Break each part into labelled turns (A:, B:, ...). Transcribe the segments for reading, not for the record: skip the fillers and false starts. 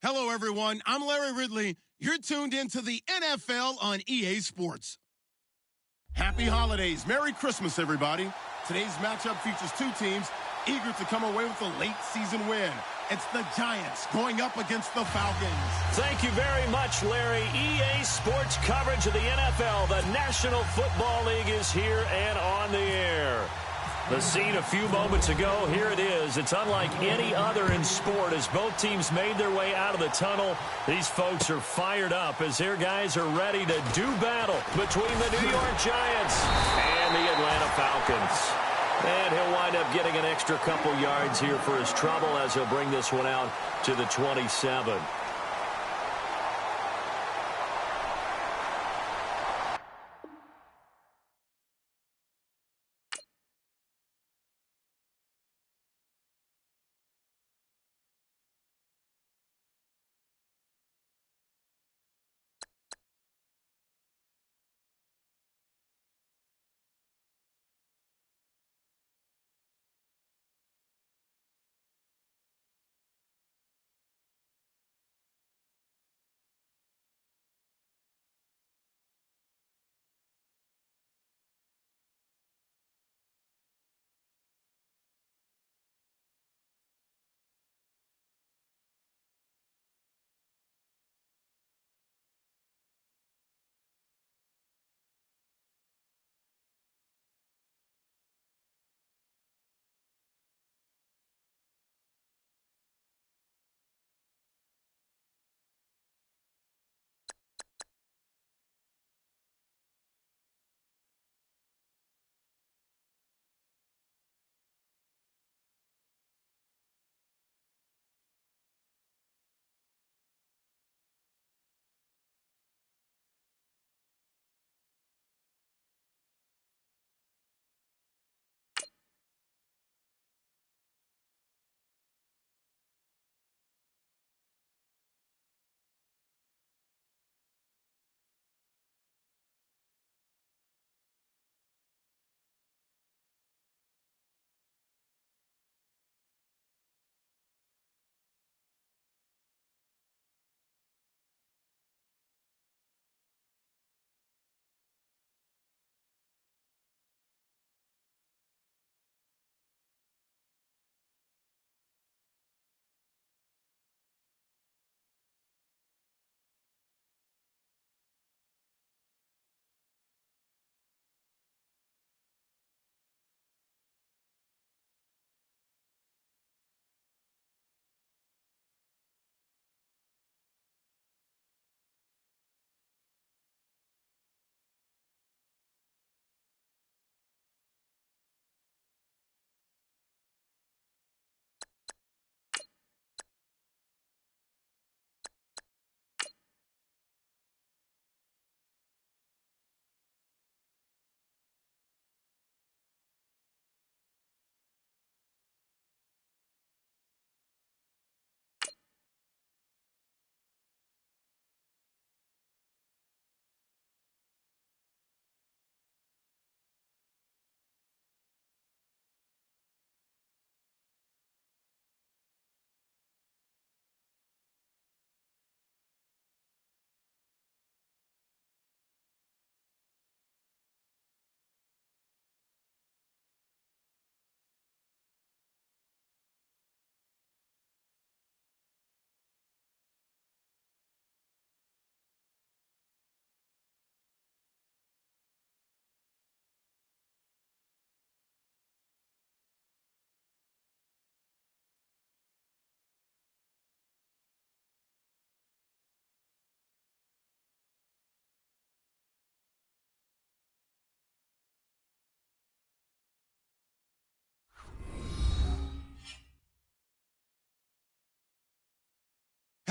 A: Hello, everyone. I'm Larry Ridley. You're tuned into the NFL on EA Sports. Happy holidays. Merry Christmas, everybody. Today's matchup features two teams eager to come away with a late season win. It's the Giants going up against the Falcons.
B: Thank you very much, Larry. EA Sports coverage of the NFL. The National Football League is here and on the air. The scene a few moments ago, here it is. It's unlike any other in sport as both teams made their way out of the tunnel. These folks are fired up as their guys are ready to do battle between the New York Giants and the Atlanta Falcons. And he'll wind up getting an extra couple yards here for his trouble as he'll bring this one out to the 27.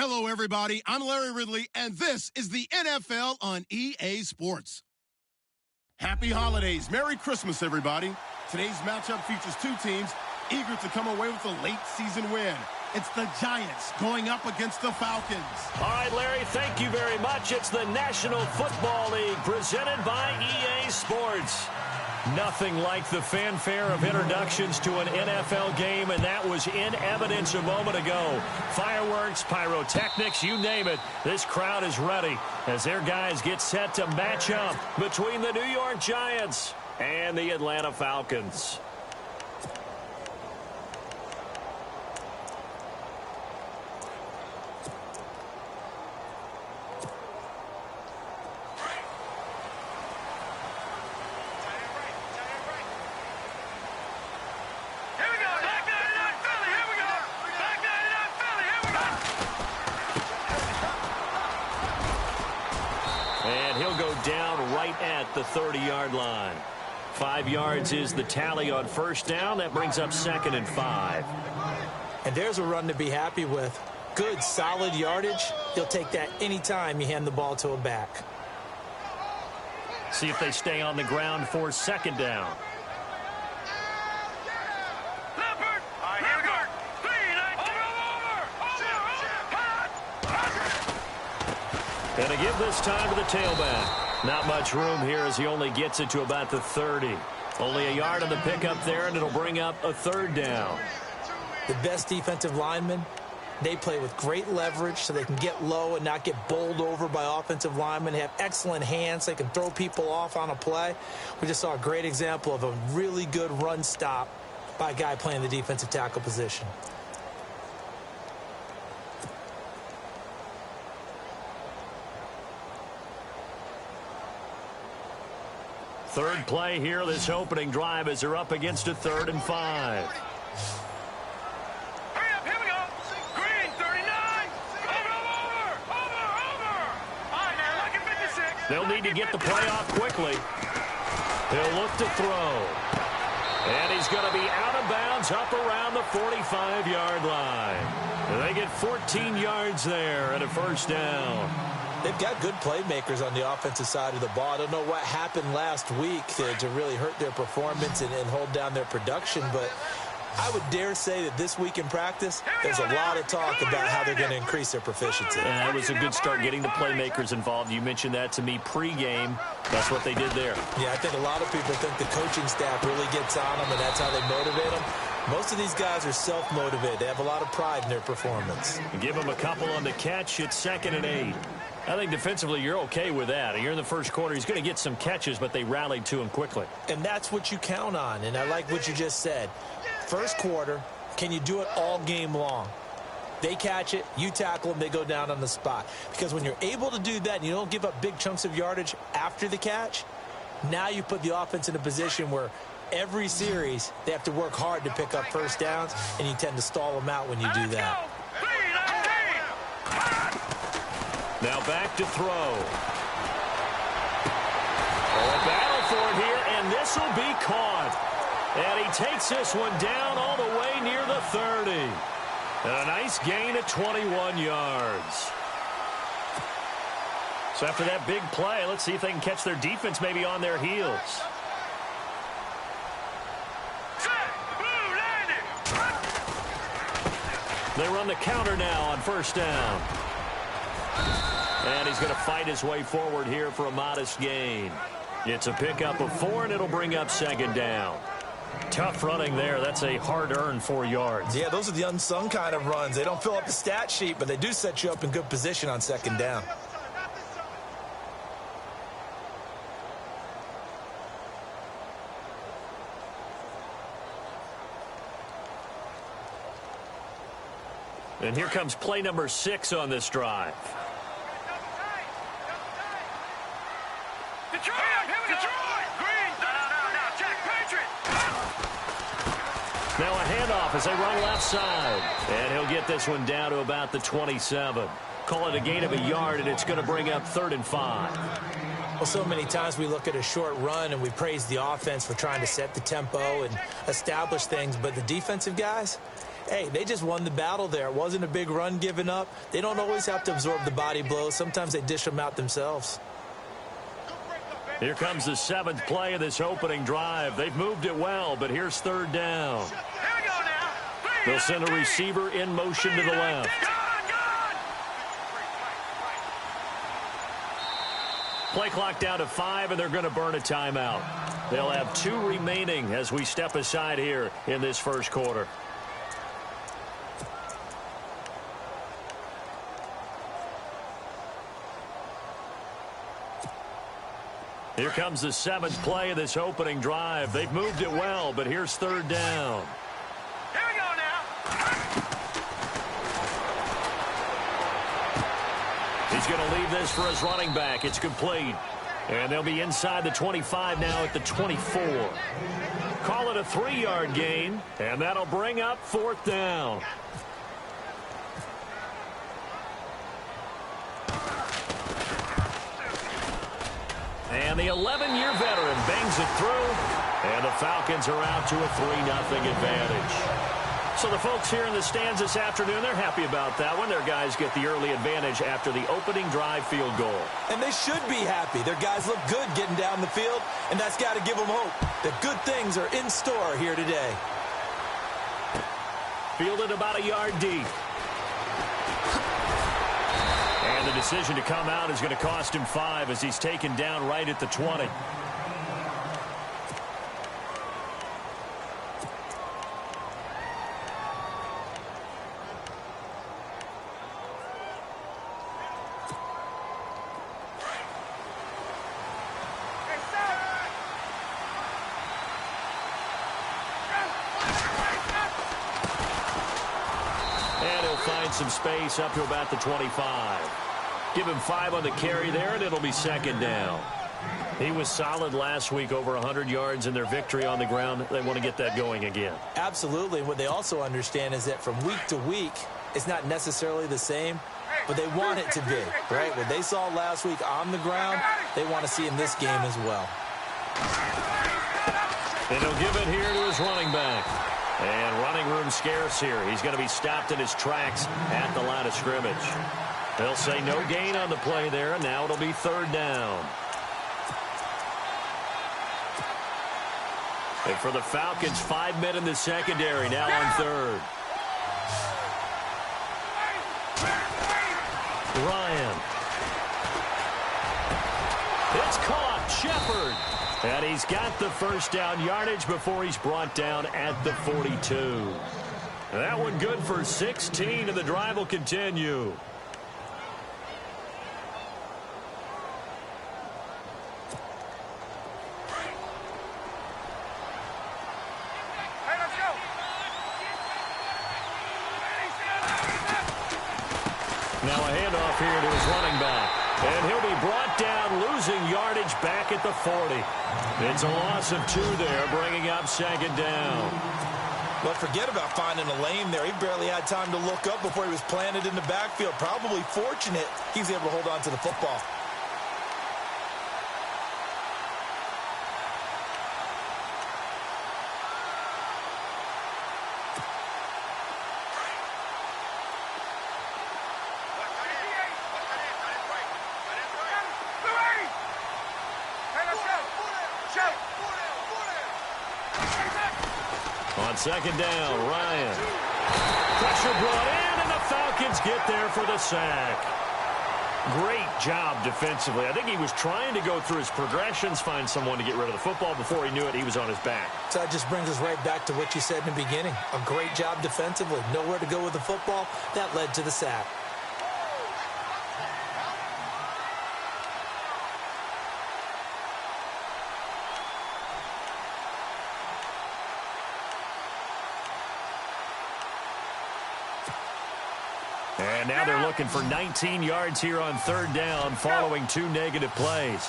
A: Hello, everybody. I'm Larry Ridley, and this is the NFL on EA Sports. Happy holidays. Merry Christmas, everybody. Today's matchup features two teams eager to come away with a late season win. It's the Giants going up against the Falcons.
B: All right, Larry, thank you very much. It's the National Football League presented by EA Sports. Nothing like the fanfare of introductions to an NFL game, and that was in evidence a moment ago. Fireworks, pyrotechnics, you name it. This crowd is ready as their guys get set to match up between the New York Giants and the Atlanta Falcons. Down right at the 30-yard line. 5 yards is the tally on first down. That brings up 2nd and 5.
C: And there's a run to be happy with. Good, solid yardage. He'll take that anytime you hand the ball to a back.
B: See if they stay on the ground for 2nd down. And a give this time to the tailback. Not much room here as he only gets it to about the 30. Only a yard on the pickup there, and it'll bring up a 3rd down.
C: The best defensive linemen, they play with great leverage so they can get low and not get bowled over by offensive linemen. They have excellent hands. They can throw people off on a play. We just saw a great example of a really good run stop by a guy playing the defensive tackle position.
B: Third play here, this opening drive, as they're up against a 3rd and 5.
D: Hurry up, here we go. Green, 39. Over. All right, now, look at 56.
B: They'll need to get the play off quickly. He'll look to throw. And he's going to be out of bounds up around the 45-yard line. And they get 14 yards there and a 1st down.
C: They've got good playmakers on the offensive side of the ball. I don't know what happened last week to really hurt their performance and hold down their production, but I would dare say that this week in practice, there's a lot of talk about how they're going to increase their proficiency.
B: And that was a good start, getting the playmakers involved. You mentioned that to me pregame. That's what they did there.
C: Yeah, I think a lot of people think the coaching staff really gets on them, and that's how they motivate them. Most of these guys are self-motivated. They have a lot of pride in their performance.
B: Give them a couple on the catch. It's 2nd and 8. I think defensively you're okay with that. You're in the first quarter. He's going to get some catches, but they rallied to him quickly.
C: And that's what you count on, and I like what you just said. First quarter, can you do it all game long? They catch it, you tackle them, they go down on the spot. Because when you're able to do that and you don't give up big chunks of yardage after the catch, now you put the offense in a position where every series they have to work hard to pick up first downs, and you tend to stall them out when you do that.
B: Now back to throw. A battle for it here, and this will be caught. And he takes this one down all the way near the 30. And a nice gain at 21 yards. So after that big play, let's see if they can catch their defense maybe on their heels. They run the counter now on 1st down. And he's going to fight his way forward here for a modest gain. It's a pickup of 4, and it'll bring up 2nd down. Tough running there. That's a hard-earned 4 yards.
C: Yeah, those are the unsung kind of runs. They don't fill up the stat sheet, but they do set you up in good position on 2nd down.
B: And here comes play number 6 on this drive. Now a handoff as they run left side. And he'll get this one down to about the 27. Call it a gain of a yard, and it's going to bring up 3rd and 5.
C: Well, so many times we look at a short run and we praise the offense for trying to set the tempo and establish things. But the defensive guys, hey, they just won the battle there. It wasn't a big run given up. They don't always have to absorb the body blows. Sometimes they dish them out themselves.
B: Here comes the 7th play of this opening drive. They've moved it well, but here's 3rd down. They'll send a receiver in motion to the left. Play clock down to 5, and they're going to burn a timeout. They'll have 2 remaining as we step aside here in this first quarter. Here comes the 7th play of this opening drive. They've moved it well, but here's 3rd down.
D: Here we go now.
B: He's going to leave this for his running back. It's complete. And they'll be inside the 25 now at the 24. Call it a 3-yard gain, and that'll bring up 4th down. And the 11-year veteran bangs it through, and the Falcons are out to a 3-0 advantage. So the folks here in the stands this afternoon, they're happy about that one. Their guys get the early advantage after the opening drive field goal.
C: And they should be happy. Their guys look good getting down the field, and that's got to give them hope that good things are in store here today.
B: Fielded about a yard deep. And the decision to come out is going to cost him 5 as he's taken down right at the 20. Some space up to about the 25. Give him 5 on the carry there, and it'll be 2nd down. He was solid last week, over 100 yards in their victory on the ground. They want to get that going again.
C: Absolutely. What they also understand is that from week to week, it's not necessarily the same, but they want it to be, right? What they saw last week on the ground, they want to see in this game as well.
B: And he'll give it here to his running back. And running room scarce here. He's going to be stopped in his tracks at the line of scrimmage. They'll say no gain on the play there, and now it'll be 3rd down. And for the Falcons, 5 men in the secondary, now on 3rd. Ryan. It's caught. Shepard. And he's got the first down yardage before he's brought down at the 42. That one good for 16, and the drive will continue. Now a handoff here to his running back. And he'll be brought down, losing yardage back at the 40. It's a loss of 2 there, bringing up 2nd down.
C: But forget about finding a lane there. He barely had time to look up before he was planted in the backfield. Probably fortunate he was able to hold on to the football.
B: On 2nd down, Ryan. Pressure brought in, and the Falcons get there for the sack. Great job defensively. I think he was trying to go through his progressions, find someone to get rid of the football. Before he knew it, he was on his back.
C: So that just brings us right back to what you said in the beginning. A great job defensively. Nowhere to go with the football. That led to the sack.
B: And now they're looking for 19 yards here on 3rd down following 2 negative plays.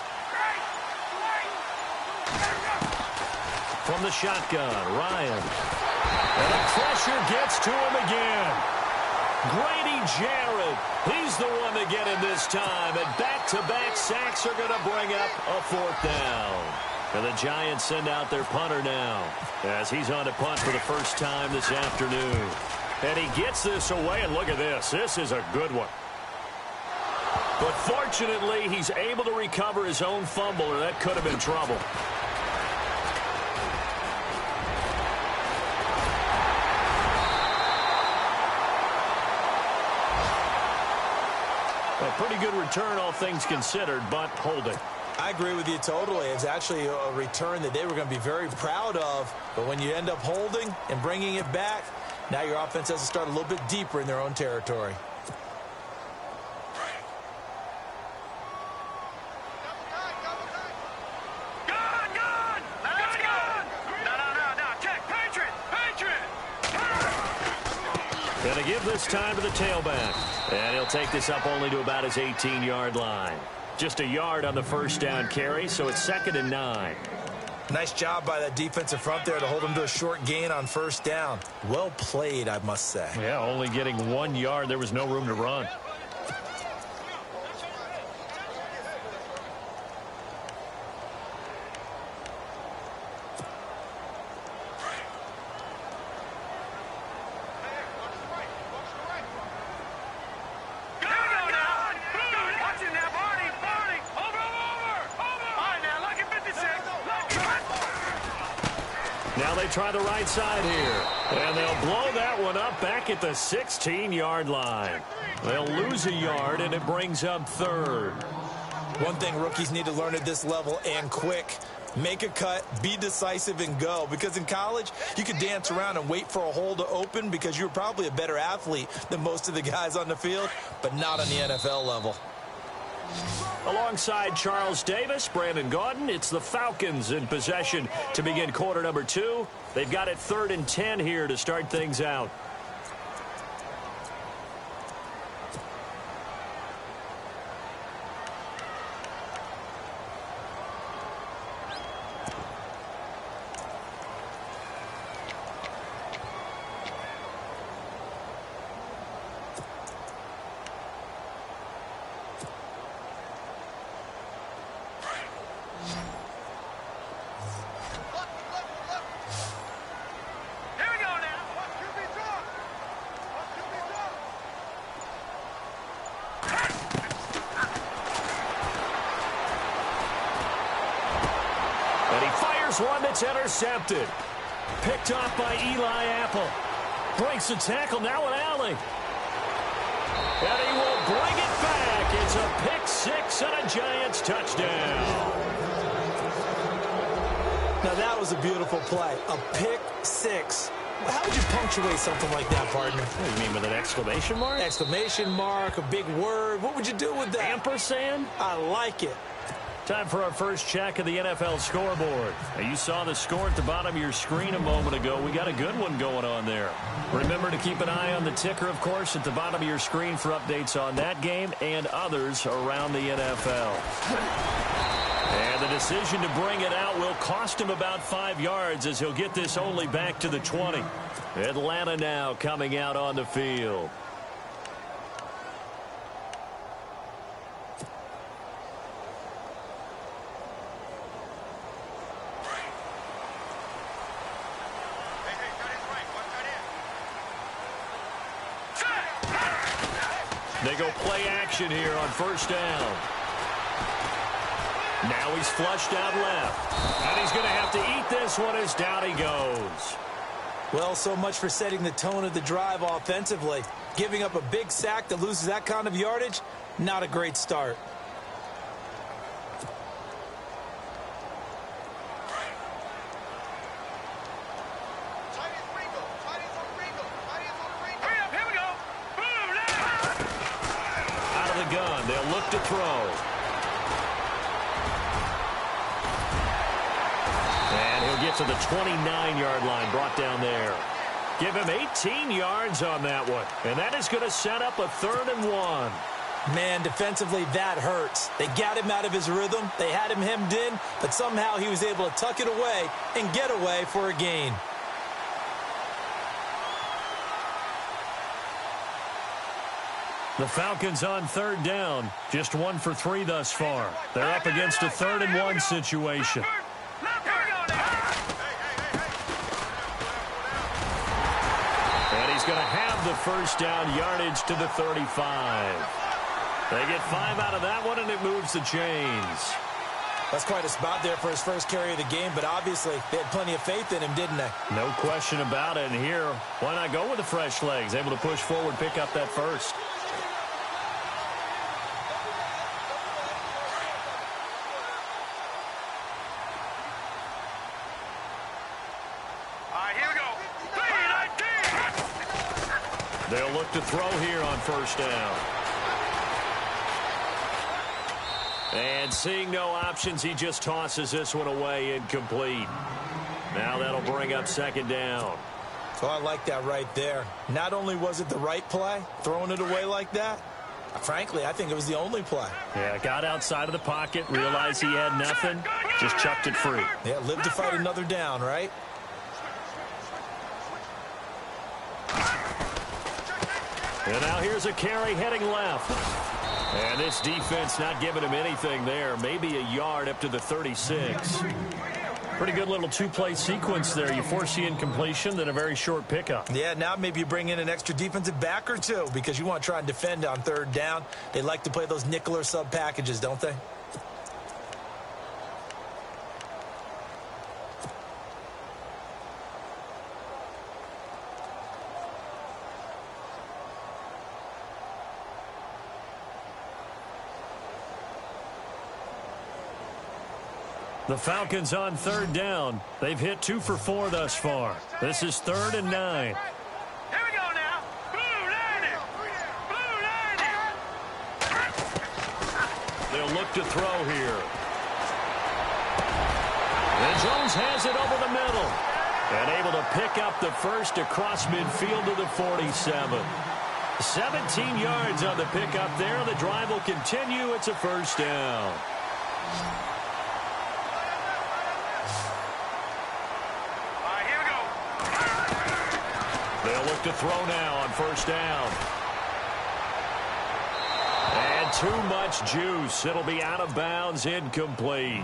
B: From the shotgun, Ryan. And the pressure gets to him again. Grady Jarrett, he's the one to get him this time. And back-to-back sacks are going to bring up a 4th down. And the Giants send out their punter now as he's on to punt for the first time this afternoon. And he gets this away, and look at this. This is a good one. But fortunately, he's able to recover his own fumble, or that could have been trouble. A pretty good return, all things considered, but holding.
C: I agree with you totally. It's actually a return that they were going to be very proud of. But when you end up holding and bringing it back, now your offense has to start a little bit deeper in their own territory.
B: Going to give this time to the tailback. And he'll take this up only to about his 18-yard line. Just a yard on the first down carry, so it's 2nd and 9.
C: Nice job by that defensive front there to hold him to a short gain on first down. Well played, I must say.
B: Yeah, only getting 1 yard. There was no room to run. Now they try the right side here. And they'll blow that one up back at the 16-yard line. They'll lose a yard, and it brings up 3rd.
C: One thing rookies need to learn at this level, and quick. Make a cut, be decisive, and go. Because in college, you could dance around and wait for a hole to open because you're probably a better athlete than most of the guys on the field, but not on the NFL level.
B: Alongside Charles Davis, Brandon Gaudin, it's the Falcons in possession to begin quarter number 2. They've got it 3rd and 10 here to start things out. One that's intercepted. Picked off by Eli Apple. Breaks the tackle, now an alley. And he will bring it back. It's a pick 6 and a Giants touchdown.
C: Now that was a beautiful play. A pick 6. How would you punctuate something like that, partner?
B: What do you mean, with an exclamation mark?
C: Exclamation mark, a big word. What would you do with that?
B: Ampersand?
C: I like it.
B: Time for our first check of the NFL scoreboard. Now, you saw the score at the bottom of your screen a moment ago. We got a good one going on there. Remember to keep an eye on the ticker, of course, at the bottom of your screen for updates on that game and others around the NFL. And the decision to bring it out will cost him about 5 yards as he'll get this only back to the 20. Atlanta now coming out on the field. They go play action here on first down. Now he's flushed out left. And he's going to have to eat this one as down he goes.
C: Well, so much for setting the tone of the drive offensively. Giving up a big sack that loses that kind of yardage, not a great start.
B: They'll look to throw. And he'll get to the 29-yard line, brought down there. Give him 18 yards on that one. And that is going to set up a 3rd and 1.
C: Man, defensively, that hurts. They got him out of his rhythm. They had him hemmed in, but somehow he was able to tuck it away and get away for a gain.
B: The Falcons on 3rd down. Just 1 for 3 thus far. They're up against a 3rd and 1 situation. And he's going to have the first down yardage to the 35. They get 5 out of that one, and it moves the chains.
C: That's quite a spot there for his first carry of the game, but obviously they had plenty of faith in him, didn't they?
B: No question about it. And here, why not go with the fresh legs? Able to push forward, pick up that first. They'll look to throw here on first down. And seeing no options, he just tosses this one away, incomplete. Now that'll bring up second down.
C: So I like that right there. Not only was it the right play, throwing it away like that, frankly, I think it was the only play.
B: Yeah, got outside of the pocket, realized he had nothing, just chucked it free.
C: Yeah, live to fight another down, right?
B: And now here's a carry heading left. And this defense not giving him anything there. Maybe a yard up to the 36. Pretty good little two-play sequence there. You force the incompletion, then a very short pickup.
C: Yeah, now maybe you bring in an extra defensive back or two because you want to try and defend on third down. They like to play those nickel or sub packages, don't they?
B: The Falcons on third down. They've hit 2 for 4 thus far. This is 3rd and 9.
D: Here we go now. Blue line it. Blue line it.
B: They'll look to throw here. And Jones has it over the middle. And able to pick up the first across midfield to the 47. 17 yards on the pickup there. The drive will continue. It's a first down. They'll look to throw now on first down. And too much juice. It'll be out of bounds, incomplete.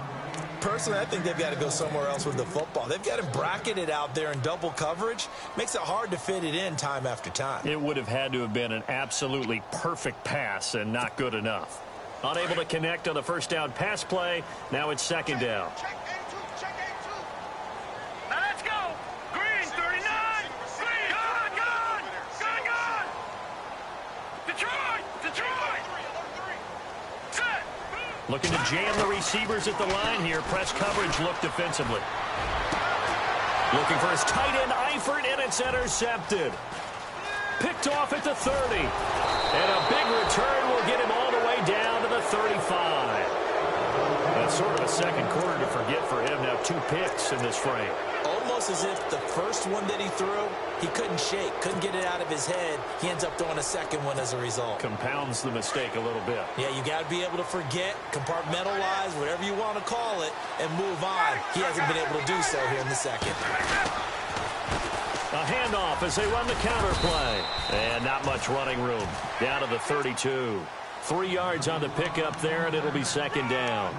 C: Personally, I think they've got to go somewhere else with the football. They've got him bracketed out there in double coverage. Makes it hard to fit it in time after time.
B: It would have had to have been an absolutely perfect pass and not good enough. Unable to connect on the first down pass play. Now it's second down.
D: Now let's go. Green 39. Green. Gone. Detroit. Set.
B: Looking to jam the receivers at the line here. Press coverage look defensively. Looking for his tight end, Eifert, and it's intercepted. Picked off at the 30. And a big return will get him all the way down to the 35. That's sort of a second quarter to forget for him. Now 2 picks in this frame.
C: Almost as if the first one that he threw, he couldn't shake, couldn't get it out of his head. He ends up throwing a second one as a result.
B: Compounds the mistake a little bit.
C: Yeah, you got to be able to forget, compartmentalize, whatever you want to call it, and move on. He hasn't been able to do so here in the second.
B: A handoff as they run the counter play. And not much running room. Down to the 32. 3 yards on the pickup there, and it'll be second down.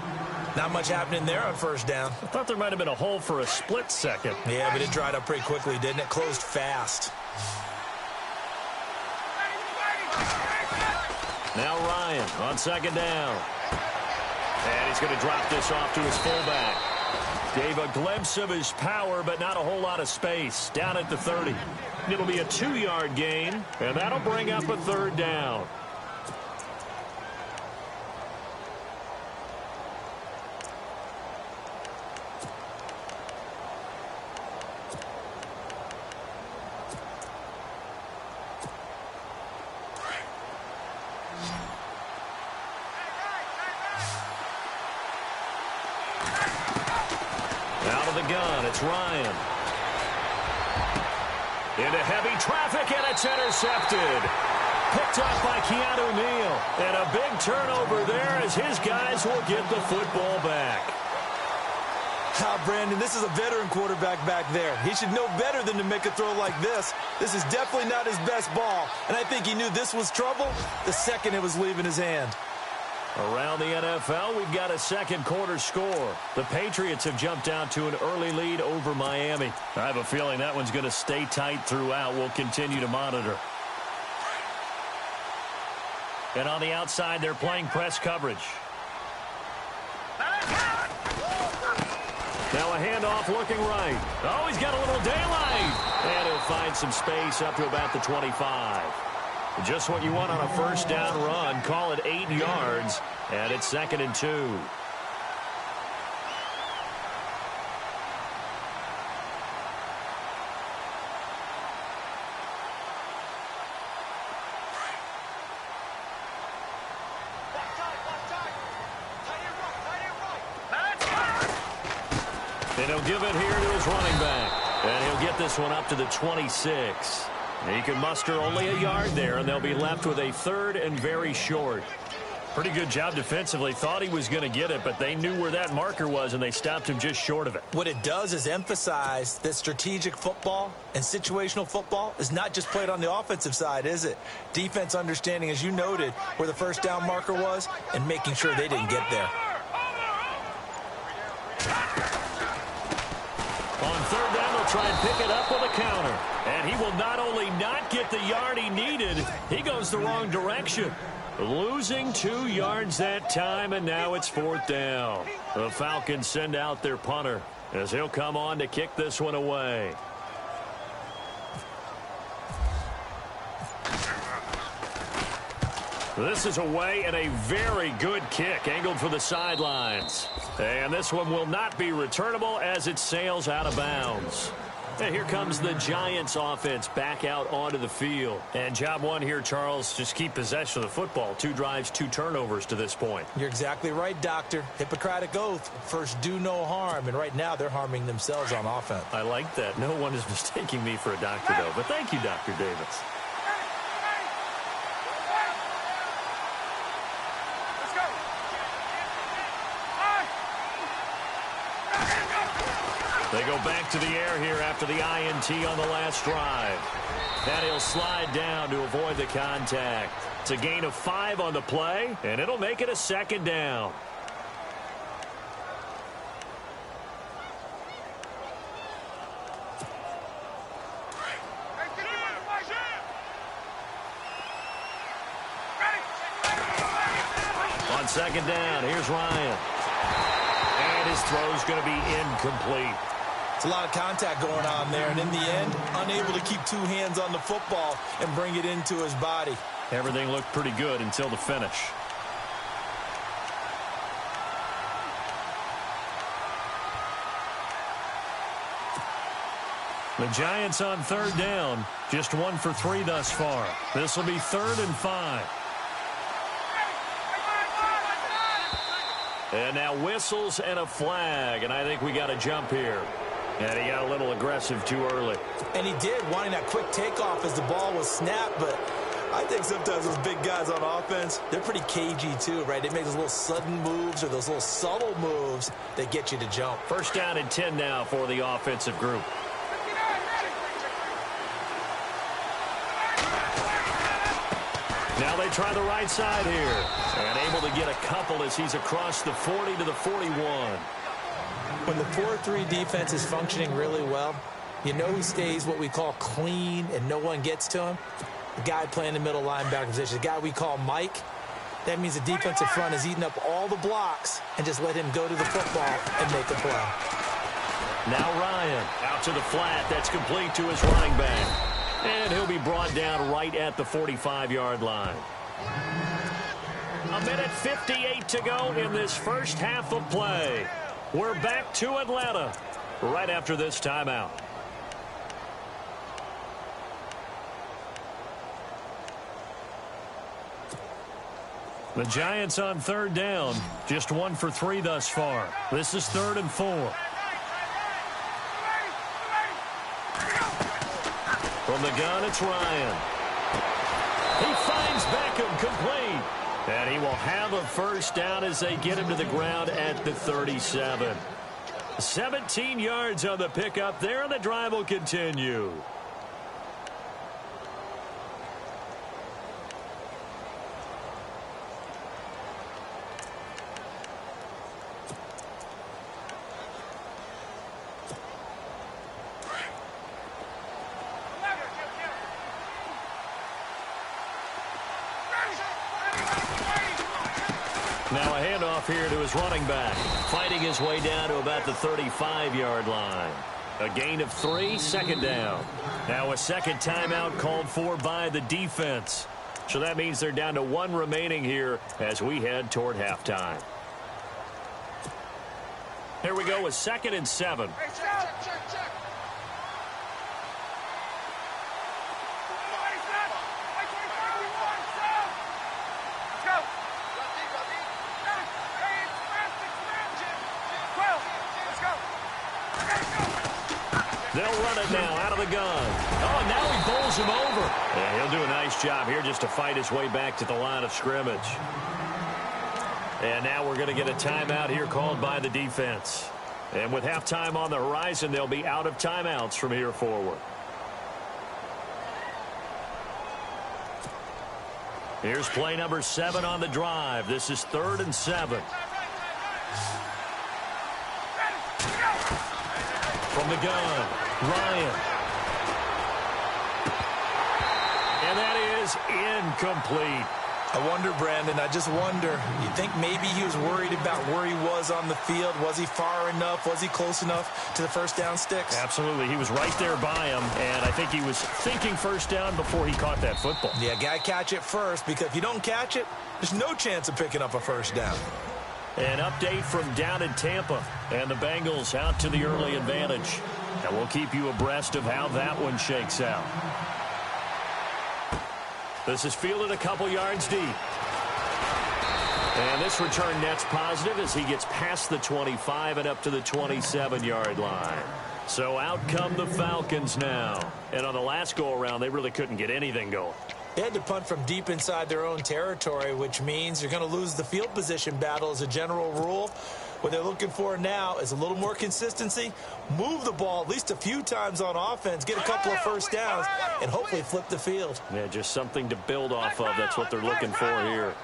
C: Not much happening there on first down.
B: I thought there might have been a hole for a split second.
C: Yeah, but it dried up pretty quickly, didn't it? Closed fast.
B: Now Ryan on second down. And he's going to drop this off to his fullback. Gave a glimpse of his power, but not a whole lot of space. Down at the 30. It'll be a 2-yard gain, and that'll bring up a third down. Out of the gun, it's Ryan. Into heavy traffic, and it's intercepted. Picked off by Keanu Neal. And a big turnover there as his guys will get the football back.
C: Brandon, this is a veteran quarterback back there. He should know better than to make a throw like this. This is definitely not his best ball. And I think he knew this was trouble the second it was leaving his hand.
B: Around the NFL, we've got a second quarter score. The Patriots have jumped out to an early lead over Miami. I have a feeling that one's going to stay tight throughout. We'll continue to monitor. And on the outside, they're playing press coverage. Now a handoff looking right. Oh, he's got a little daylight. And he'll find some space up to about the 25. Just what you want on a first down run. Call it 8 yards. And it's 2nd and 2. And he'll give it here to his running back. And he'll get this one up to the 26. He can muster only a yard there, and they'll be left with a third and very short. Pretty good job defensively. Thought he was going to get it, but they knew where that marker was, and they stopped him just short of it.
C: What it does is emphasize that strategic football and situational football is not just played on the offensive side, is it? Defense understanding, as you noted, where the first down marker was and making sure they didn't get there.
B: On third down, they'll try and pick it up with a counter. And he will not only not get the yard he needed, he goes the wrong direction. Losing 2 yards that time, and now it's fourth down. The Falcons send out their punter as he'll come on to kick this one away. This is away and a very good kick angled for the sidelines. And this one will not be returnable as it sails out of bounds. And here comes the Giants offense back out onto the field. And job one here, Charles, just keep possession of the football. 2 drives, 2 turnovers to this point.
C: You're exactly right, Doctor. Hippocratic oath. First, do no harm. And right now, they're harming themselves on offense.
B: I like that. No one is mistaking me for a doctor, though. But thank you, Dr. Davis. They go back to the air here after the INT on the last drive. And he'll slide down to avoid the contact. It's a gain of 5 on the play, and it'll make it a second down. On second down, here's Ryan. And his throw's going to be incomplete.
C: It's a lot of contact going on there, and in the end, unable to keep 2 hands on the football and bring it into his body.
B: Everything looked pretty good until the finish. The Giants on third down, just 1 for 3 thus far. This will be 3rd and 5. And now whistles and a flag, and I think we got a jump here. And he got a little aggressive too early.
C: And he did, wanting that quick takeoff as the ball was snapped, but I think sometimes those big guys on offense, they're pretty cagey too, right? They make those little sudden moves or those little subtle moves that get you to jump.
B: First down and 10 now for the offensive group. Now they try the right side here. And able to get a couple as he's across the 40 to the 41.
C: When the 4-3 defense is functioning really well, you know who stays what we call clean and no one gets to him? The guy playing the middle linebacker position, the guy we call Mike. That means the defensive front is eating up all the blocks and just let him go to the football and make a play.
B: Now Ryan out to the flat. That's complete to his running back. And he'll be brought down right at the 45-yard line. 1:58 to go in this first half of play. We're back to Atlanta right after this timeout. The Giants on third down, just 1 for 3 thus far. This is 3rd and 4. From the gun, it's Ryan. He finds Beckham complete. And he will have a first down as they get him to the ground at the 37. 17 yards on the pickup there, and the drive will continue. Now a handoff here to his running back, fighting his way down to about the 35-yard line. A gain of 3, second down. Now a second timeout called for by the defense. So that means they're down to 1 remaining here as we head toward halftime. Here we go with 2nd and 7.
D: Check.
B: They'll run it now out of the gun. Oh, and now he bowls him over. Yeah, he'll do a nice job here just to fight his way back to the line of scrimmage. And now we're going to get a timeout here called by the defense. And with halftime on the horizon, they'll be out of timeouts from here forward. Here's play number 7 on the drive. This is 3rd and 7. From the gun, Ryan. And that is incomplete.
C: I wonder, Brandon, I just wonder. You think maybe he was worried about where he was on the field? Was he far enough? Was he close enough to the first down sticks?
B: Absolutely. He was right there by him, and I think he was thinking first down before he caught that football.
C: Yeah, got to catch it first, because if you don't catch it, there's no chance of picking up a first down.
B: An update from down in Tampa, and the Bengals out to the early advantage. And we'll keep you abreast of how that one shakes out. This is fielded a couple yards deep. And this return net's positive as he gets past the 25 and up to the 27-yard line. So out come the Falcons now. And on the last go-around, they really couldn't get anything going.
C: They had to punt from deep inside their own territory, which means you're going to lose the field position battle as a general rule. What they're looking for now is a little more consistency, move the ball at least a few times on offense, get a couple of first downs, and hopefully flip the field.
B: Yeah, just something to build off of. That's what they're looking for here.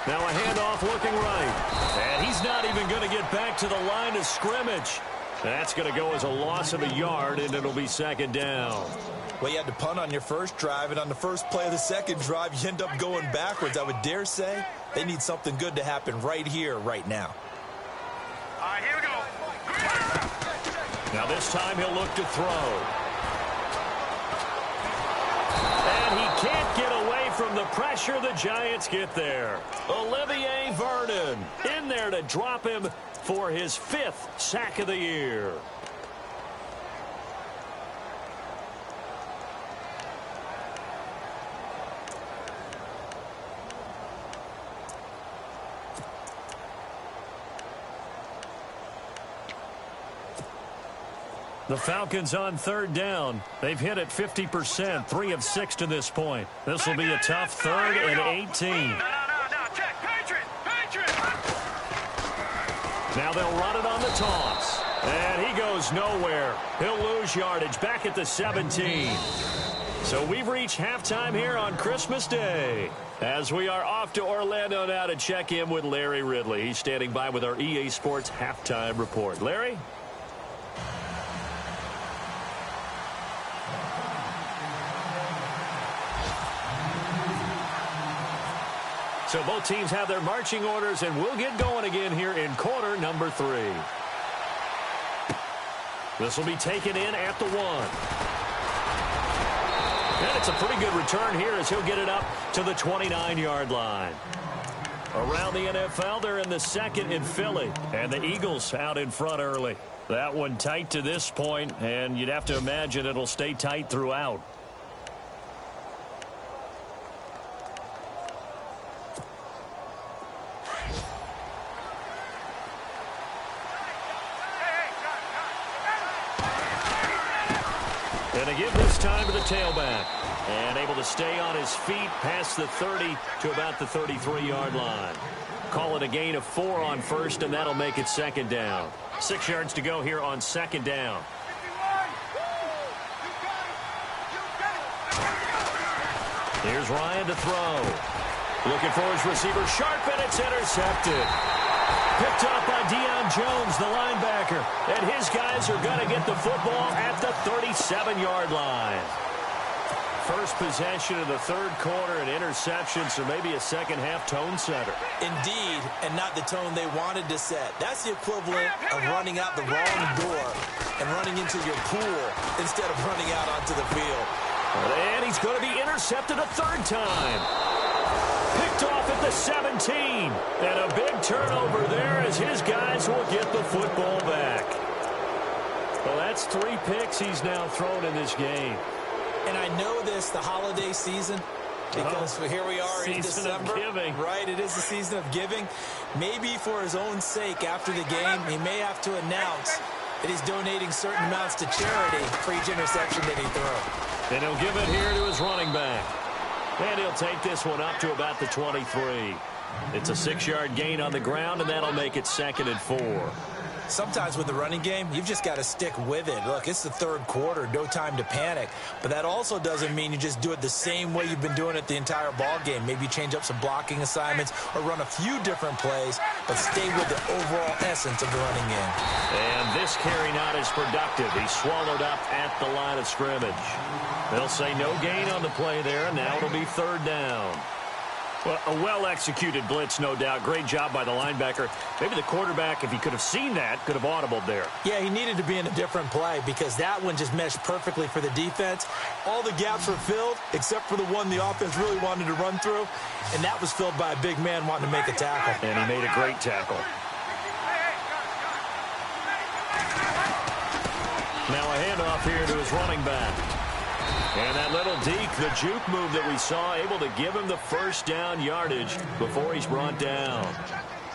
B: Now a handoff looking right. And he's not even going to get back to the line of scrimmage. That's going to go as a loss of a yard, and it'll be 2nd down.
C: Well, you had to punt on your first drive, and on the first play of the second drive, you end up going backwards. I would dare say they need something good to happen right here, right now.
D: All right, here we go.
B: Now this time he'll look to throw. And he can't get away from the pressure. The Giants get there. Olivier Vernon in there to drop him for his 5th sack of the year. The Falcons on 3rd down. They've hit it 50%, 3 of 6 to this point. This will be a tough 3rd and 18.
D: No. Check. Patriot.
B: Now they'll run it on the toss. And he goes nowhere. He'll lose yardage back at the 17. So we've reached halftime here on Christmas Day. As we are off to Orlando now to check in with Larry Ridley. He's standing by with our EA Sports halftime report. Larry? So both teams have their marching orders, and we'll get going again here in quarter number 3. This will be taken in at the 1. And it's a pretty good return here as he'll get it up to the 29-yard line. Around the NFL, they're in the 2nd in Philly, and the Eagles out in front early. That one tight to this point, and you'd have to imagine it'll stay tight throughout. And they give this time to the tailback. And able to stay on his feet past the 30 to about the 33-yard line. Call it a gain of 4 on 1st, and that'll make it 2nd down. 6 yards to go here on 2nd down. Here's Ryan to throw. Looking for his receiver sharp, and it's intercepted. Picked up by Deion Jones, the linebacker. And his guys are going to get the football at the 37-yard line. First possession of the 3rd quarter, an interception, so maybe a second-half tone setter.
C: Indeed, and not the tone they wanted to set. That's the equivalent of running out the wrong door and running into your pool instead of running out onto the field.
B: And he's going to be intercepted a 3rd time. Picked off at the 17. And a big turnover there as his guys will get the football back. Well, that's 3 picks he's now thrown in this game.
C: And I know this, the holiday season, Because here we are in
B: Season of
C: December.
B: giving.
C: Right, it is the season of giving. Maybe for his own sake after the game, he may have to announce that he's donating certain amounts to charity for each interception that he throws.
B: And he'll give it here to his running back. And he'll take this one up to about the 23. It's a 6-yard gain on the ground, and that'll make it 2nd and 4.
C: Sometimes with the running game, you've just got to stick with it. Look, it's the third quarter, no time to panic. But that also doesn't mean you just do it the same way you've been doing it the entire ball game. Maybe change up some blocking assignments or run a few different plays, but stay with the overall essence of the running game.
B: And this carry not as productive. He's swallowed up at the line of scrimmage. They'll say no gain on the play there, and now it'll be 3rd down. Well, a well-executed blitz, no doubt. Great job by the linebacker. Maybe the quarterback, if he could have seen that, could have audibled there.
C: Yeah, he needed to be in a different play because that one just meshed perfectly for the defense. All the gaps were filled except for the one the offense really wanted to run through, and that was filled by a big man wanting to make a tackle.
B: And he made a great tackle. Now a handoff here to his running back. And that little deke, the juke move that we saw, able to give him the 1st down yardage before he's brought down.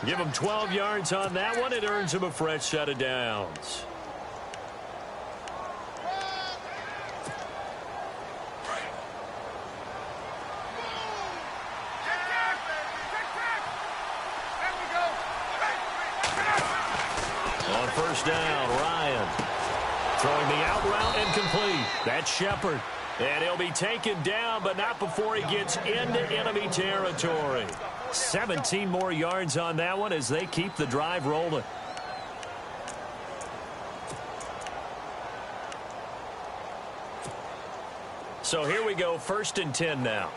B: Give him 12 yards on that one. It earns him a fresh set of downs. On 1st down, Ryan throwing the out route and complete. That's Shepard. And he'll be taken down, but not before he gets into enemy territory. 17 more yards on that one as they keep the drive rolling. So here we go, 1st and 10 now.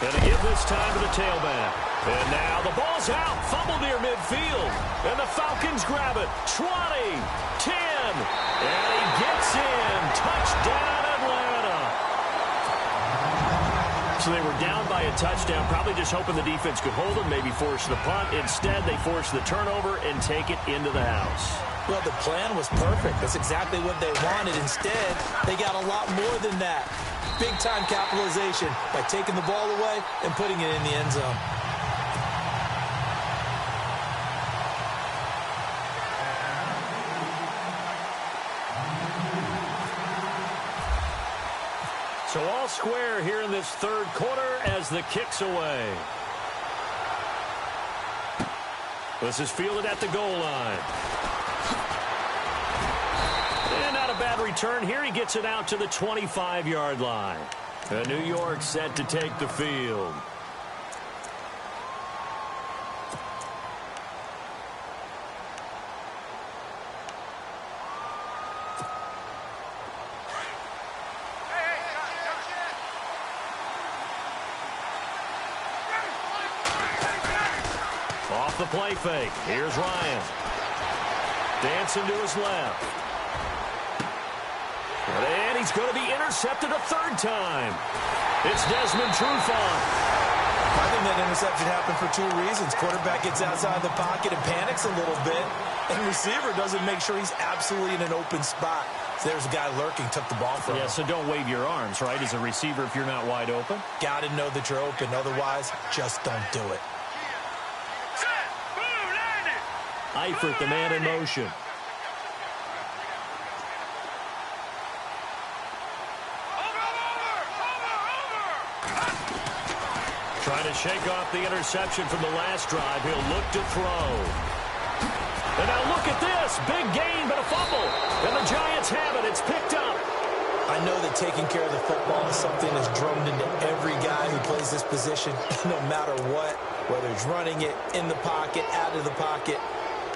B: And a give this time to the tailback. And now the ball's out. Fumble near midfield. And the Falcons grab it. 20, 10. And he gets in. Touchdown, Atlanta. So they were down by a touchdown, probably just hoping the defense could hold them, maybe force the punt. Instead, they force the turnover and take it into the house.
C: Well, the plan was perfect. That's exactly what they wanted. Instead, they got a lot more than that. Big-time capitalization by taking the ball away and putting it in the end zone.
B: So all square here in this 3rd quarter as the kick's away. This is fielded at the goal line. And not a bad return here. He gets it out to the 25-yard line. And New York set to take the field. Off the play fake. Here's Ryan. Dancing to his left. And he's going to be intercepted a 3rd time. It's Desmond Trufant.
C: I think that interception happened for 2 reasons. Quarterback gets outside the pocket and panics a little bit. And receiver doesn't make sure he's absolutely in an open spot. So there's a guy lurking, took the ball from him.
B: Yeah, so don't wave your arms, right, as a receiver if you're not wide open.
C: Got to know that you're open. Otherwise, just don't do it.
B: Eifert, the man in motion. Trying to shake off the interception from the last drive. He'll look to throw. And now look at this. Big gain, but a fumble. And the Giants have it. It's picked up.
C: I know that taking care of the football is something that's drummed into every guy who plays this position, no matter what, whether he's running it, in the pocket, out of the pocket.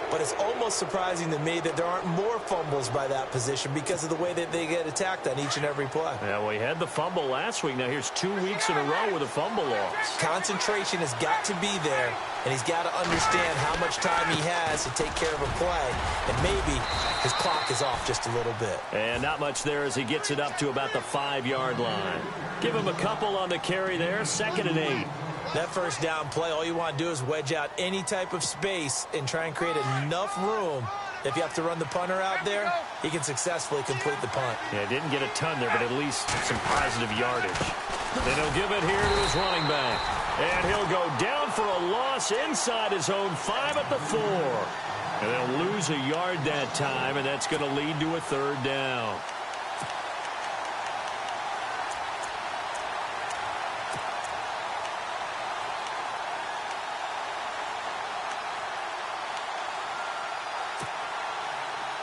C: But it's almost surprising to me that there aren't more fumbles by that position because of the way that they get attacked on each and every play.
B: Yeah, well, he had the fumble last week. Now here's 2 weeks in a row with a fumble loss.
C: Concentration has got to be there, and he's got to understand how much time he has to take care of a play. And maybe his clock is off just a little bit.
B: And not much there as he gets it up to about the 5-yard line. Give him a couple on the carry there. 2nd and 8.
C: That first down play, all you want to do is wedge out any type of space and try and create enough room. If you have to run the punter out there, he can successfully complete the punt.
B: Yeah, didn't get a ton there, but at least some positive yardage. Then he'll give it here to his running back. And he'll go down for a loss inside his own 5 at the 4. And they'll lose a yard that time, and that's going to lead to a third down.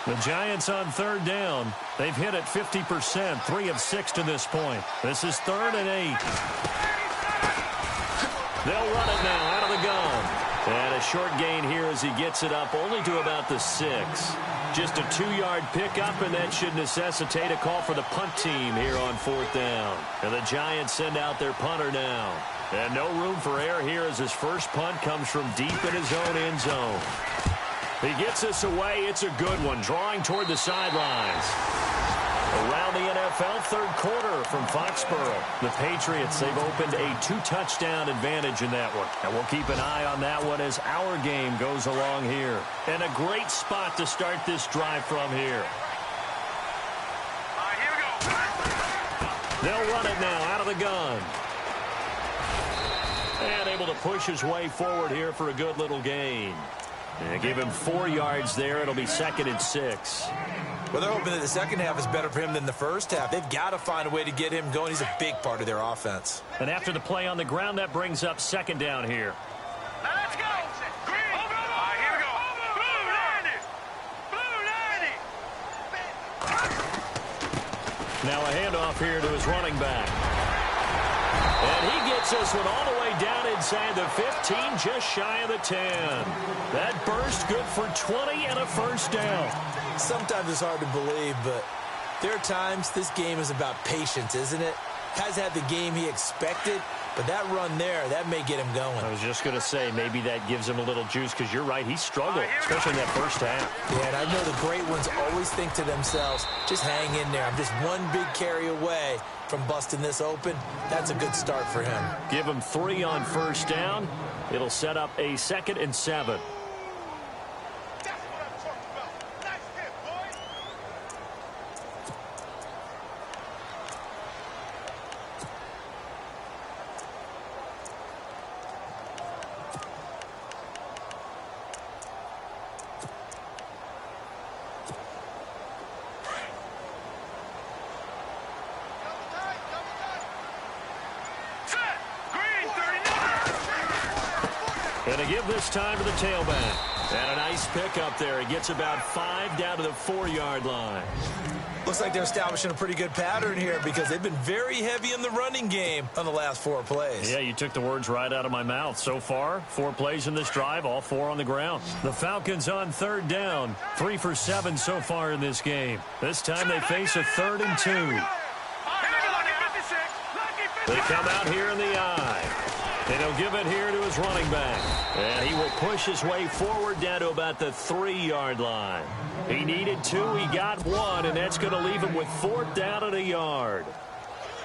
B: The Giants on third down. They've hit it 50%, 3 of 6 to this point. This is 3rd and 8. They'll run it now out of the gun. And a short gain here as he gets it up only to about the 6. Just a 2-yard pickup, and that should necessitate a call for the punt team here on 4th down. And the Giants send out their punter now. And no room for error here as his first punt comes from deep in his own end zone. He gets this away. It's a good one, drawing toward the sidelines. Around the NFL, third quarter from Foxborough. The Patriots, they've opened a 2-touchdown advantage in that one. And we'll keep an eye on that one as our game goes along here. And a great spot to start this drive from here.
D: Here we go.
B: They'll run it now out of the gun. And able to push his way forward here for a good little gain. And give him 4 yards there. It'll be 2nd and 6.
C: Well, they're hoping that the second half is better for him than the first half. They've got to find a way to get him going. He's a big part of their offense.
B: And after the play on the ground, that brings up 2nd down here.
D: Now let's go. Green. Here we go. Blue 90. Blue 90.
B: Now a handoff here to his running back. And he gets this one all the way down inside the 15, just shy of the 10. That burst good for 20 and a first down.
C: Sometimes it's hard to believe, but there are times this game is about patience, isn't it? Has had the game he expected, but that run there, that may get him going.
B: I was just going to say, maybe that gives him a little juice, because you're right, he struggled, especially in that first half.
C: Yeah, and I know the great ones always think to themselves, just hang in there. I'm just one big carry away from busting this open. That's a good start for him.
B: Give him 3 on first down. It'll set up a 2nd and 7. And to give this time to the tailback. And a nice pick up there. He gets about 5 down to the 4-yard line.
C: Looks like they're establishing a pretty good pattern here because they've been very heavy in the running game on the last 4 plays.
B: Yeah, you took the words right out of my mouth. So far, 4 plays in this drive, all 4 on the ground. The Falcons on third down. 3 for 7 so far in this game. This time they face a 3rd and 2. They come out here in the eye. And he'll give it here to his running back. And he will push his way forward down to about the 3-yard line. He needed 2, he got 1, and that's going to leave him with 4th down and a yard.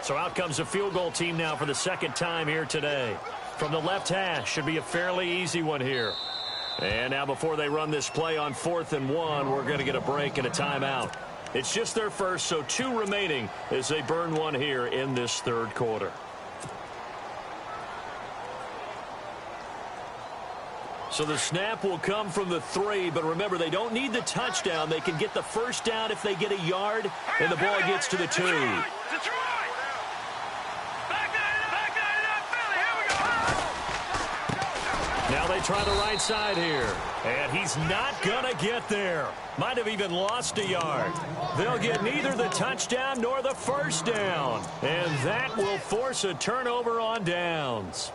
B: So out comes the field goal team now for the 2nd time here today. From the left hash, should be a fairly easy one here. And now before they run this play on 4th and 1, we're going to get a break and a timeout. It's just their first, so 2 remaining as they burn 1 here in this 3rd quarter. So the snap will come from the 3, but remember, they don't need the touchdown. They can get the first down if they get a yard, and the ball gets to the 2. Now they try the right side here, and he's not going to get there. Might have even lost a yard. They'll get neither the touchdown nor the first down, and that will force a turnover on downs.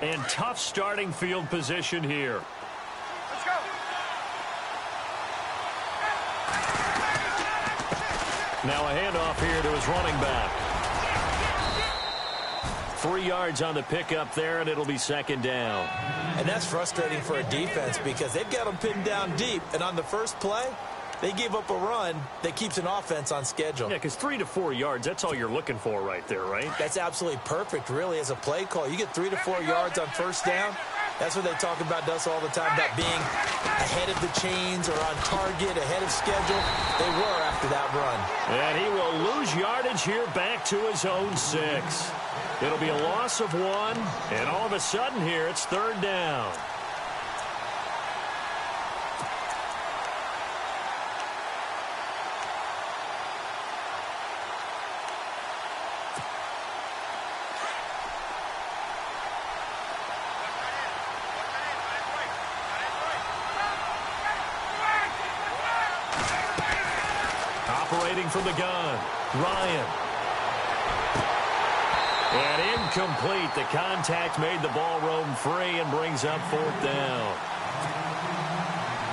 B: And tough starting field position here.
D: Let's go.
B: Now a handoff here to his running back. 3 yards on the pickup there, and it'll be 2nd down.
C: And that's frustrating for a defense because they've got them pinned down deep. And on the first play, They gave up a run that keeps an offense on schedule.
B: Yeah, because 3 to 4 yards, that's all you're looking for right there, right?
C: That's absolutely perfect, really, as a play call. You get 3 to 4 yards on first down. That's what they talk about us all the time, about being ahead of the chains or on target, ahead of schedule. They were after that run.
B: And he will lose yardage here back to his own 6. It'll be a loss of 1, and all of a sudden here, it's 3rd down. Operating from the gun, Ryan. And incomplete. The contact made the ball roam free and brings up 4th down.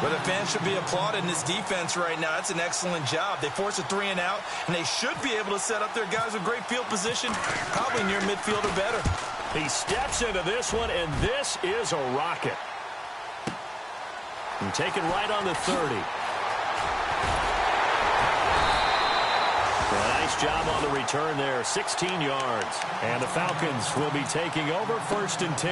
E: Well, the fans should be applauding this defense right now. That's an excellent job. They force a 3 and out, and they should be able to set up their guys with great field position, probably near midfield or better.
B: He steps into this one, and this is a rocket. And taken right on the 30. Nice job on the return there, 16 yards. And the Falcons will be taking over 1st and 10.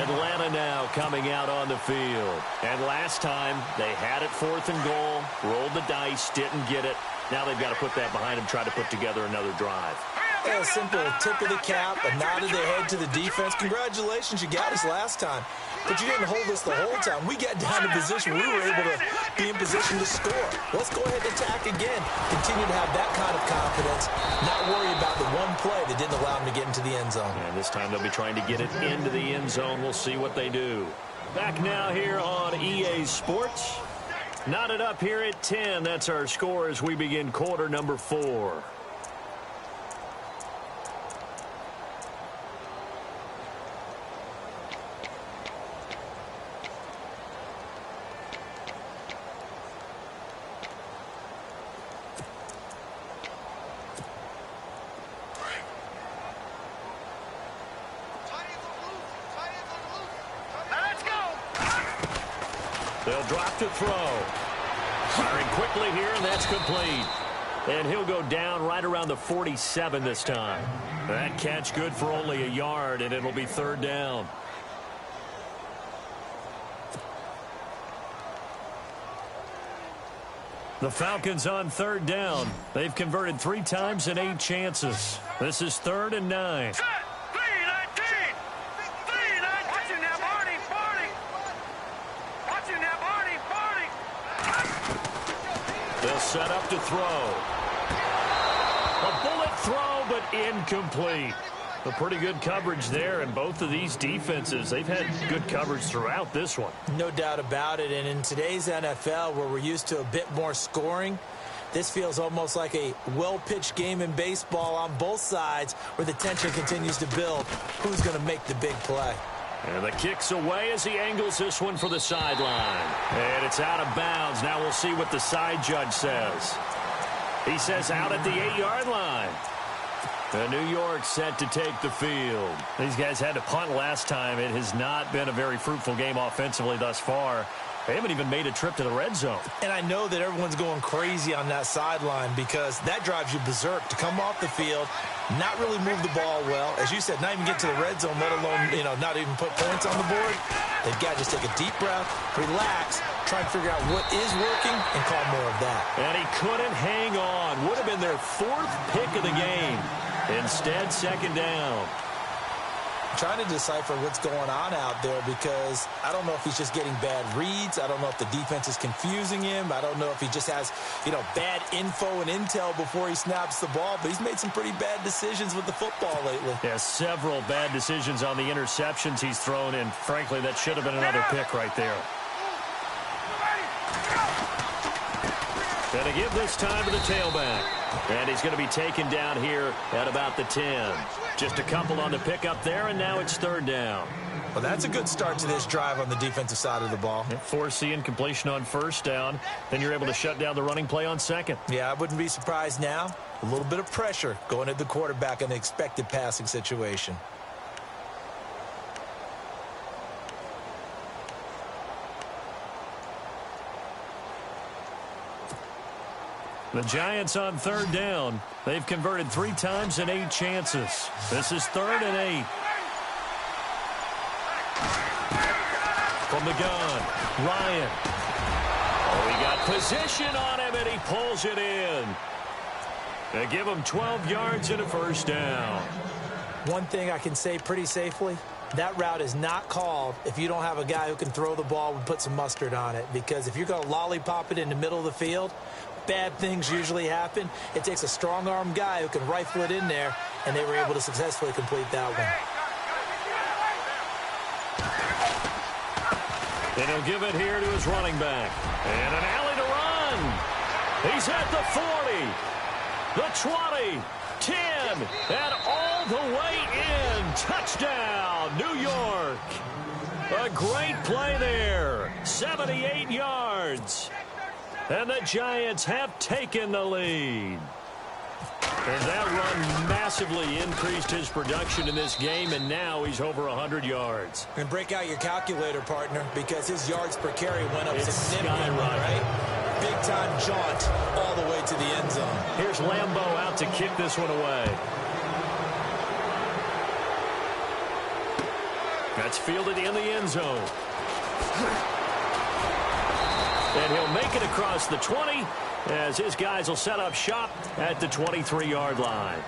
B: Atlanta now coming out on the field. And last time, they had it 4th and goal, rolled the dice, didn't get it. Now they've got to put that behind them, try to put together another drive.
C: Yeah, a simple tip of the cap, a nod of the head to the defense. Congratulations, you got us last time. But you didn't hold us the whole time. We got down to position where we were able to be in position to score. Let's go ahead and attack again. Continue to have that kind of confidence. Not worry about the one play that didn't allow them to get into the end zone.
B: And this time they'll be trying to get it into the end zone. We'll see what they do. Back now here on EA Sports. Knotted up here at 10. That's our score as we begin quarter number 4. They'll drop to throw. Firing quickly here, and that's complete. And he'll go down right around the 47 this time. That catch good for only a yard, and it'll be 3rd down. The Falcons on 3rd down. They've converted 3 times in 8 chances. This is 3rd and 9. They'll set up to throw. A bullet throw, but incomplete. A pretty good coverage there, and both of these defenses, they've had good coverage throughout this one.
C: No doubt about it, and in today's NFL, where we're used to a bit more scoring, this feels almost like a well-pitched game in baseball on both sides, where the tension continues to build. Who's going to make the big play?
B: And the kick's away as he angles this one for the sideline. And it's out of bounds. Now we'll see what the side judge says. He says out at the 8-yard line. The New York set to take the field. These guys had to punt last time. It has not been a very fruitful game offensively thus far. They haven't even made a trip to the red zone.
C: And I know that everyone's going crazy on that sideline because that drives you berserk to come off the field, not really move the ball well. As you said, not even get to the red zone, let alone, not even put points on the board. They've got to just take a deep breath, relax, try and figure out what is working and call more of that.
B: And he couldn't hang on. Would have been their 4th pick of the game. Instead, 2nd down.
C: Trying to decipher what's going on out there because I don't know if he's just getting bad reads. I don't know if the defense is confusing him. I don't know if he just has, bad info and intel before he snaps the ball. But he's made some pretty bad decisions with the football lately.
B: Yeah, several bad decisions on the interceptions he's thrown, and frankly, that should have been another pick right there. Going to give this time to the tailback. And he's going to be taken down here at about the 10. Just a couple on the pickup there, and now it's 3rd down.
C: Well, that's a good start to this drive on the defensive side of the ball.
B: Force the incompletion on 1st down. Then you're able to shut down the running play on 2nd.
C: Yeah, I wouldn't be surprised now. A little bit of pressure going at the quarterback in the expected passing situation.
B: The Giants on third down. They've converted 3 times in 8 chances. This is 3rd and 8. From the gun, Ryan. Oh, he got position on him, and he pulls it in. They give him 12 yards and a first down.
C: One thing I can say pretty safely, that route is not called if you don't have a guy who can throw the ball and put some mustard on it. Because if you're going to lollipop it in the middle of the field, bad things usually happen. It takes a strong-arm guy who can rifle it in there, and they were able to successfully complete that one.
B: And he'll give it here to his running back. And an alley to run. He's at the 40, the 20, 10, and all the way in. Touchdown, New York. A great play there. 78 yards. And the Giants have taken the lead. And that run massively increased his production in this game, and now he's over 100 yards.
C: And break out your calculator, partner, because his yards per carry went up significantly,
B: skyrocketed.
C: right? Big-time jaunt all the way to the end zone.
B: Here's Lambeau out to kick this one away. That's fielded in the end zone. And he'll make it across the 20 as his guys will set up shop at the 23-yard line.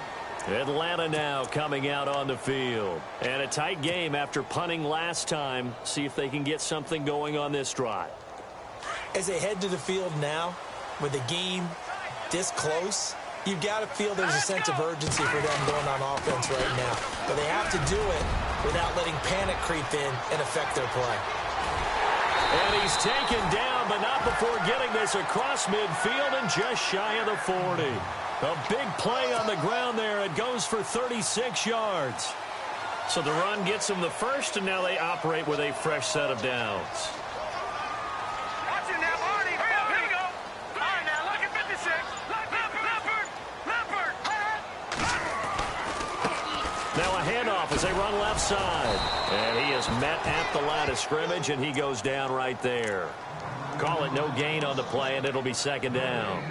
B: Atlanta now coming out on the field. And a tight game after punting last time. See if they can get something going on this drive.
C: As they head to the field now, with the game this close, you've got to feel there's a sense of urgency for them going on offense right now. But they have to do it without letting panic creep in and affect their play.
B: And he's taken down, but not before getting this across midfield and just shy of the 40. A big play on the ground there. It goes for 36 yards. So the run gets them the first, and now they operate with a fresh set of downs.
D: Watch it now, Marty. Here we go. All right, now, look at 56. Leopard.
B: Now a handoff as they run left side. And he is met at the line of scrimmage, and he goes down right there. Call it no gain on the play, and it'll be 2nd down.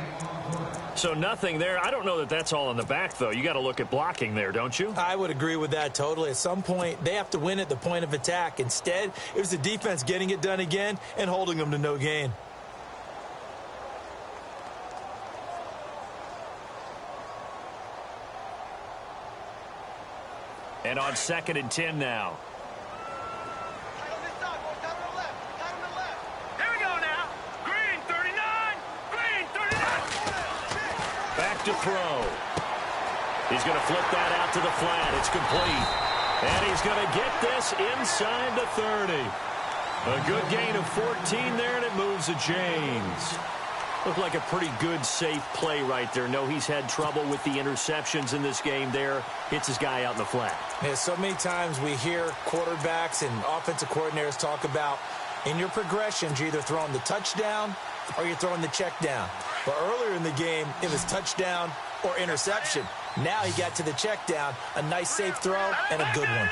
B: So nothing there. I don't know that that's all in the back, though. You got to look at blocking there, don't you?
C: I would agree with that totally. At some point, they have to win at the point of attack. Instead, it was the defense getting it done again and holding them to no gain.
B: And on 2nd and 10 now.
D: Here we go now. Green 39. Green 39.
B: Back to throw. He's going to flip that out to the flat. It's complete. And he's going to get this inside the 30. A good gain of 14 there, and it moves the chains. Looked like a pretty good, safe play right there. No, he's had trouble with the interceptions in this game there. Hits his guy out in the flat.
C: Yeah, so many times we hear quarterbacks and offensive coordinators talk about in your progressions, you're either throwing the touchdown or you're throwing the check down. But earlier in the game, it was touchdown or interception. Now he got to the check down, a nice safe throw, and a good one.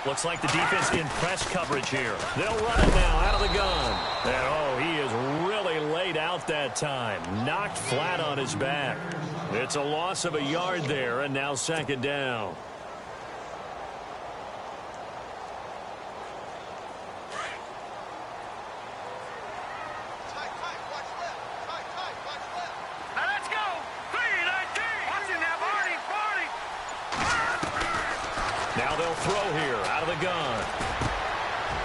B: Looks like the defense in press coverage here. They'll run it now out of the gun. And, oh, he is really laid out that time. Knocked flat on his back. It's a loss of a yard there, and now 2nd down. Now they'll throw here out of the gun.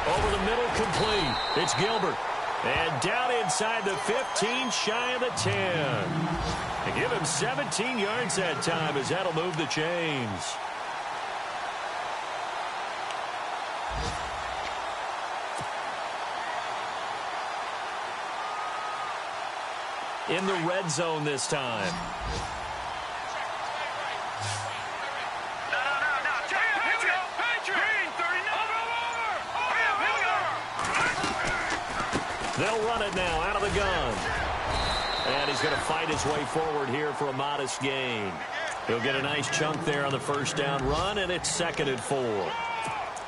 B: Over the middle, complete. It's Gilbert. And down inside the 15, shy of the 10. They give him 17 yards that time as that'll move the chains. In the red zone this time. They'll run it now out of the gun. And he's going to fight his way forward here for a modest gain. He'll get a nice chunk there on the 1st down run, and it's 2nd and 4.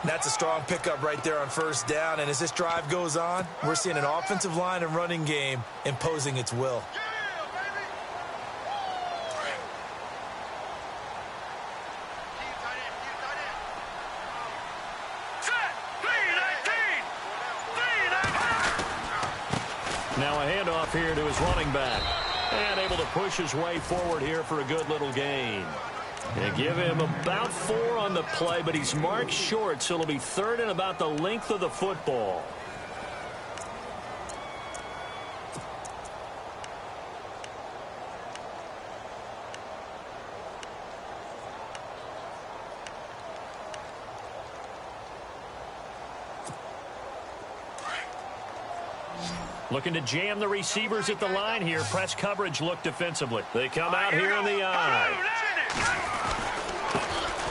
C: That's a strong pickup right there on first down. And as this drive goes on, we're seeing an offensive line and running game imposing its will.
B: Now a handoff here to his running back. And able to push his way forward here for a good little gain. They give him about 4 on the play, but he's marked short, so it'll be 3rd and about the length of the football. Looking to jam the receivers at the line here. Press coverage look defensively. They come out here in the eye.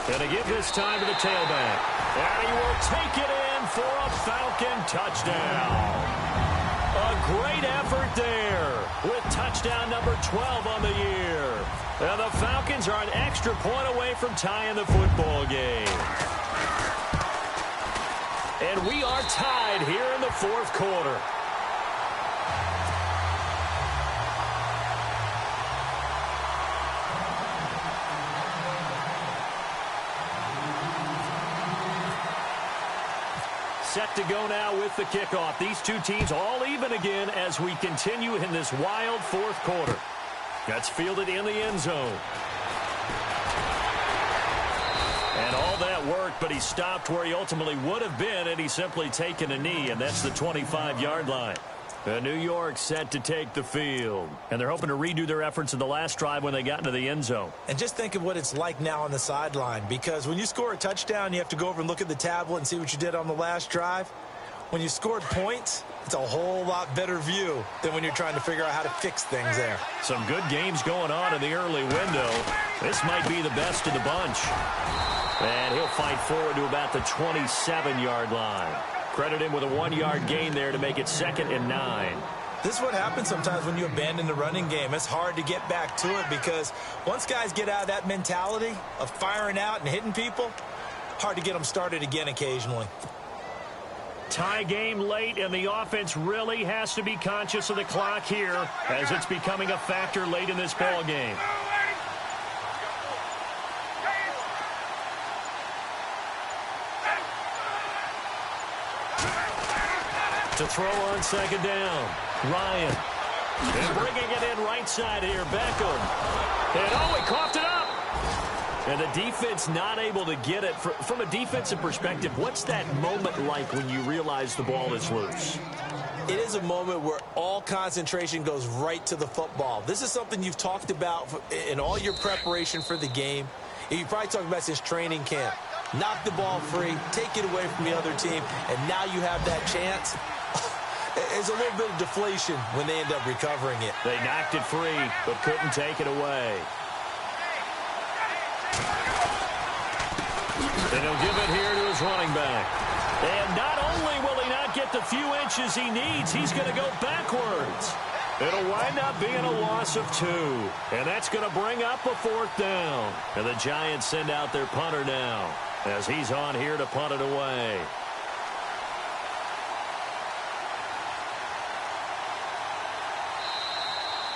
B: Going to give this time to the tailback. And he will take it in for a Falcon touchdown. A great effort there with touchdown number 12 on the year. And the Falcons are an extra point away from tying the football game. And we are tied here in the 4th quarter. Set to go now with the kickoff. These two teams all even again as we continue in this wild 4th quarter. That's fielded in the end zone. And all that worked, but he stopped where he ultimately would have been, and he's simply taken a knee, and that's the 25-yard line. New York set to take the field. And they're hoping to redo their efforts in the last drive when they got into the end zone.
C: And just think of what it's like now on the sideline, because when you score a touchdown, you have to go over and look at the tablet and see what you did on the last drive. When you scored points, it's a whole lot better view than when you're trying to figure out how to fix things there.
B: Some good games going on in the early window. This might be the best of the bunch. And he'll fight forward to about the 27-yard line. Credit him with a 1-yard gain there to make it 2nd and 9.
C: This is what happens sometimes when you abandon the running game. It's hard to get back to it because once guys get out of that mentality of firing out and hitting people, hard to get them started again occasionally.
B: Tie game late, and the offense really has to be conscious of the clock here as it's becoming a factor late in this ball game. To throw on 2nd down, Ryan. And bringing it in right side here, Beckham. And he coughed it up. And the defense not able to get it. From a defensive perspective, what's that moment like when you realize the ball is loose?
C: It is a moment where all concentration goes right to the football. This is something you've talked about in all your preparation for the game. You probably talked about since training camp. Knock the ball free, take it away from the other team, and now you have that chance. It's a little bit of deflation when they end up recovering it.
B: They knocked it free, but couldn't take it away. And he'll give it here to his running back. And not only will he not get the few inches he needs, he's going to go backwards. It'll wind up being a loss of 2. And that's going to bring up a 4th down. And the Giants send out their punter now as he's on here to punt it away.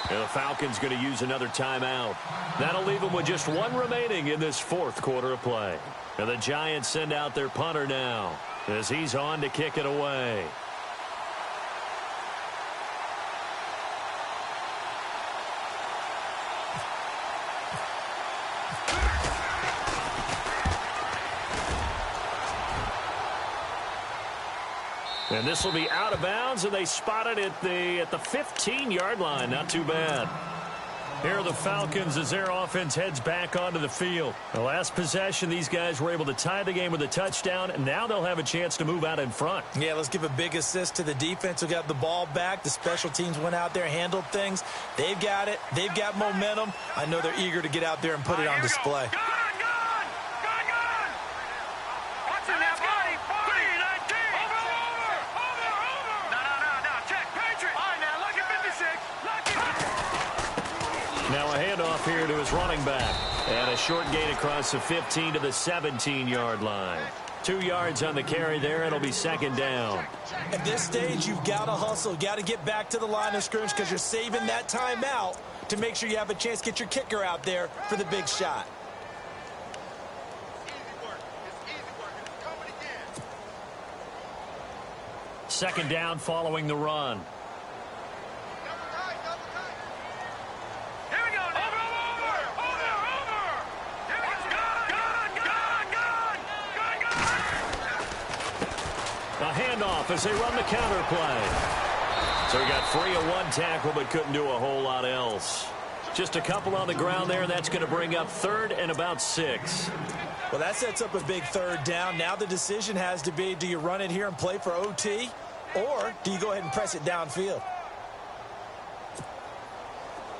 B: And the Falcons going to use another timeout. That'll leave them with just 1 remaining in this 4th quarter of play. And the Giants send out their punter now as he's on to kick it away. And this will be out of bounds, and they spot it at the 15-yard line. Not too bad. Here are the Falcons as their offense heads back onto the field. The last possession, these guys were able to tie the game with a touchdown, and now they'll have a chance to move out in front.
C: Yeah, let's give a big assist to the defense who got the ball back. The special teams went out there, handled things. They've got it. They've got momentum. I know they're eager to get out there and put it on display.
B: Now a handoff here to his running back. And a short gain across the 15 to the 17-yard line. 2 yards on the carry there. It'll be second down.
C: At this stage, you've got to hustle. You've got to get back to the line of scrimmage because you're saving that timeout to make sure you have a chance to get your kicker out there for the big shot.
B: Second down following the run.
D: Here we go.
B: A handoff as they run the counter play. So he got free of one tackle but couldn't do a whole lot else. Just a couple on the ground there, and that's going to bring up third and about 6.
C: Well, that sets up a big third down. Now the decision has to be, do you run it here and play for OT, or do you go ahead and press it downfield?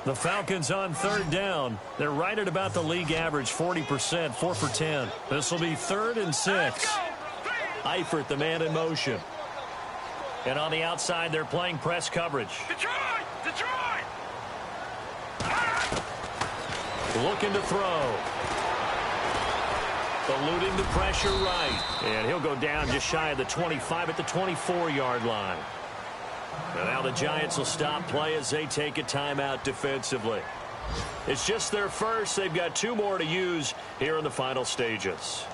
B: The Falcons on third down. They're right at about the league average, 40%, 4 for 10. This will be 3rd and 6. Eifert, the man in motion. And on the outside, they're playing press coverage.
D: Detroit!
B: Looking to throw. Eluding the pressure right. And he'll go down just shy of the 25 at the 24-yard line. And now the Giants will stop play as they take a timeout defensively. It's just their first. They've got 2 more to use here in the final stages.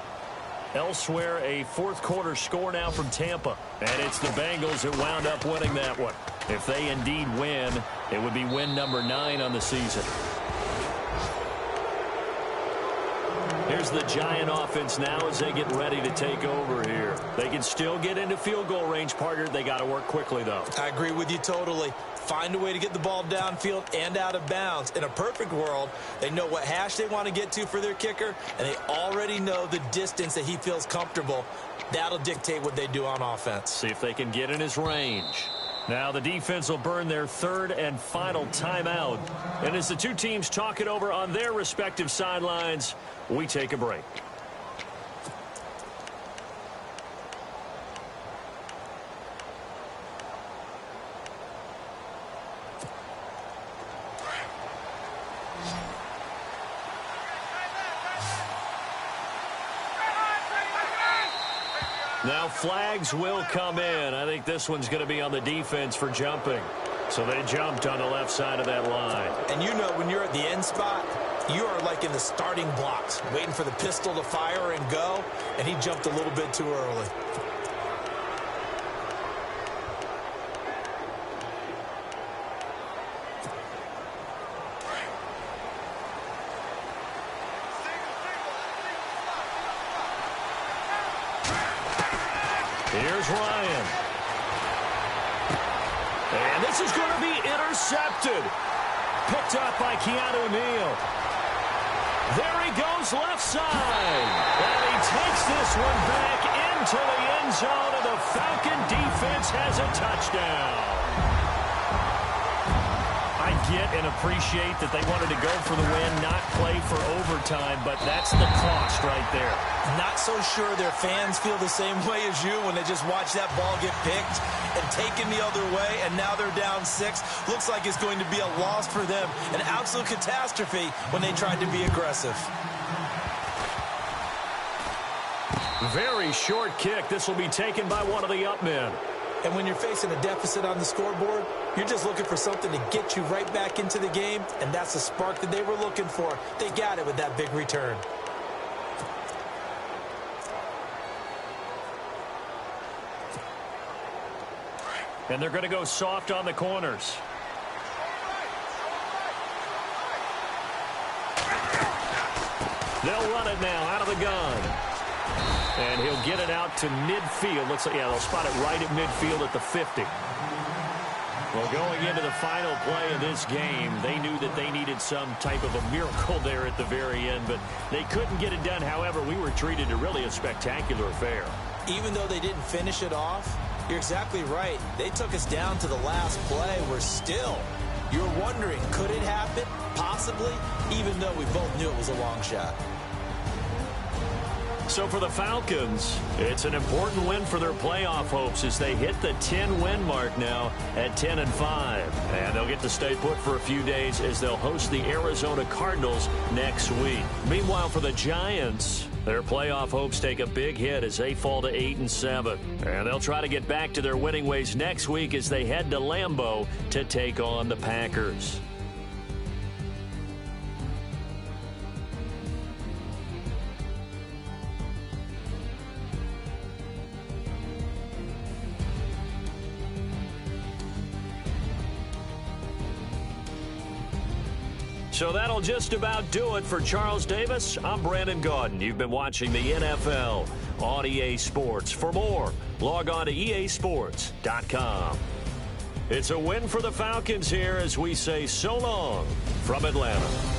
B: Elsewhere, a fourth-quarter score now from Tampa. And it's the Bengals that wound up winning that one. If they indeed win, it would be win number 9 on the season. Here's the Giant offense now as they get ready to take over here. They can still get into field goal range, partner. They got to work quickly, though.
C: I agree with you totally. Find a way to get the ball downfield and out of bounds. In a perfect world, they know what hash they want to get to for their kicker, and they already know the distance that he feels comfortable. That'll dictate what they do on offense.
B: See if they can get in his range. Now the defense will burn their 3rd and final timeout. And as the 2 teams talk it over on their respective sidelines, we take a break. Now flags will come in. I think this one's going to be on the defense for jumping. So they jumped on the left side of that line.
C: And you know when you're at the end spot, you are like in the starting blocks, waiting for the pistol to fire and go, and he jumped a little bit too early.
B: Here's Ryan. And this is going to be intercepted. Picked up by Keanu Neal. There he goes left side. And he takes this one back into the end zone, and the Falcon defense has a touchdown. I get and appreciate that they wanted to go for the win, not play for overtime, but that's the cost right there.
C: Not so sure their fans feel the same way as you when they just watch that ball get picked and taken the other way, and now they're down 6. Looks like it's going to be a loss for them. An absolute catastrophe when they tried to be aggressive.
B: Very short kick. This will be taken by one of the up men.
C: And when you're facing a deficit on the scoreboard, you're just looking for something to get you right back into the game, and that's the spark that they were looking for. They got it with that big return.
B: And they're going to go soft on the corners. They'll run it now out of the gun. And he'll get it out to midfield. Looks like, yeah, they'll spot it right at midfield at the 50. Well, going into the final play of this game, they knew that they needed some type of a miracle there at the very end, but they couldn't get it done. However, we were treated to really a spectacular affair.
C: Even though they didn't finish it off, you're exactly right. They took us down to the last play. We're still, you're wondering, could it happen? Possibly, even though we both knew it was a long shot.
B: So for the Falcons, it's an important win for their playoff hopes as they hit the 10-win mark now at 10-5. And they'll get to stay put for a few days as they'll host the Arizona Cardinals next week. Meanwhile, for the Giants, Their playoff hopes take a big hit as they fall to 8-7. And they'll try to get back to their winning ways next week as they head to Lambeau to take on the Packers. So that'll just about do it for Charles Davis. I'm Brandon Gaudin. You've been watching the NFL on EA Sports. For more, log on to easports.com. It's a win for the Falcons here as we say so long from Atlanta.